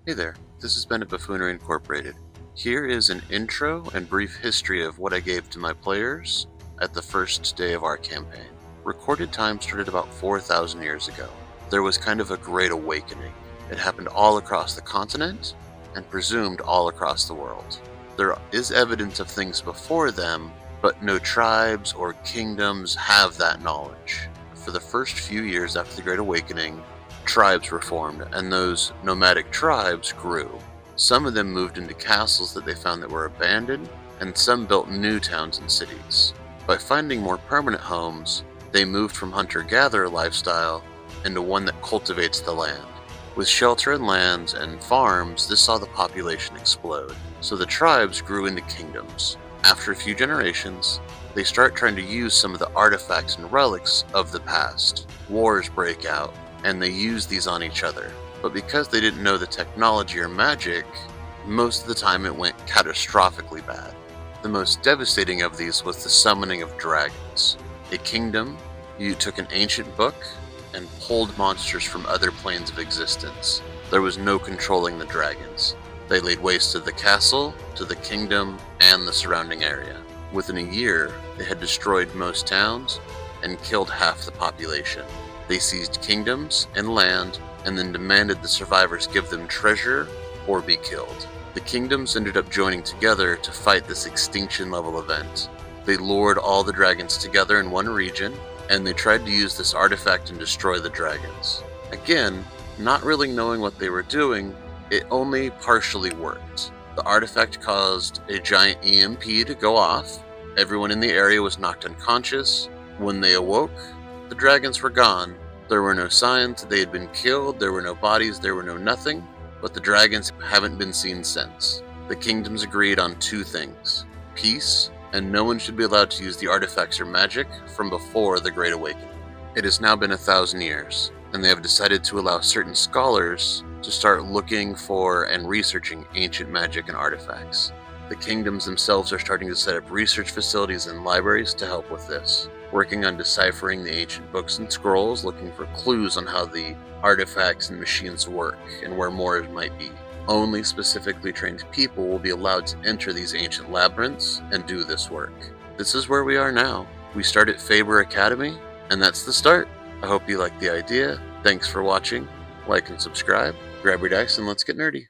Hey there, this is Bennett Buffoonery Incorporated. Here is an intro and brief history of what I gave to my players at the first day of our campaign. Recorded time started about 4,000 years ago. There was kind of a great awakening. It happened all across the continent and presumed all across the world. There is evidence of things before them, but no tribes or kingdoms have that knowledge. For the first few years after the Great Awakening, tribes were formed, and those nomadic tribes grew. Some of them moved into castles that they found that were abandoned, and some built new towns and cities. By finding more permanent homes, they moved from hunter-gatherer lifestyle into one that cultivates the land. With shelter and lands and farms, this saw the population explode, so the tribes grew into kingdoms. After a few generations, they start trying to use some of the artifacts and relics of the past. Wars break out, and they use these on each other. But because they didn't know the technology or magic, most of the time it went catastrophically bad. The most devastating of these was the summoning of dragons. A kingdom, you took an ancient book and pulled monsters from other planes of existence. There was no controlling the dragons. They laid waste to the castle, to the kingdom, and the surrounding area. Within a year, they had destroyed most towns and killed half the population. They seized kingdoms and land, and then demanded the survivors give them treasure or be killed. The kingdoms ended up joining together to fight this extinction-level event. They lured all the dragons together in one region, and they tried to use this artifact and destroy the dragons. Again, not really knowing what they were doing, it only partially worked. The artifact caused a giant EMP to go off. Everyone in the area was knocked unconscious. When they awoke, the dragons were gone. There were no signs that they had been killed, there were no bodies, there were no nothing, but the dragons haven't been seen since. The kingdoms agreed on two things: peace, and no one should be allowed to use the artifacts or magic from before the Great Awakening. It has now been 1,000 years, and they have decided to allow certain scholars to start looking for and researching ancient magic and artifacts. The kingdoms themselves are starting to set up research facilities and libraries to help with this, working on deciphering the ancient books and scrolls, looking for clues on how the artifacts and machines work and where more might be. Only specifically trained people will be allowed to enter these ancient labyrinths and do this work. This is where we are now. We start at Faber Academy, and that's the start. I hope you like the idea. Thanks for watching. Like and subscribe. Grab your dice and let's get nerdy.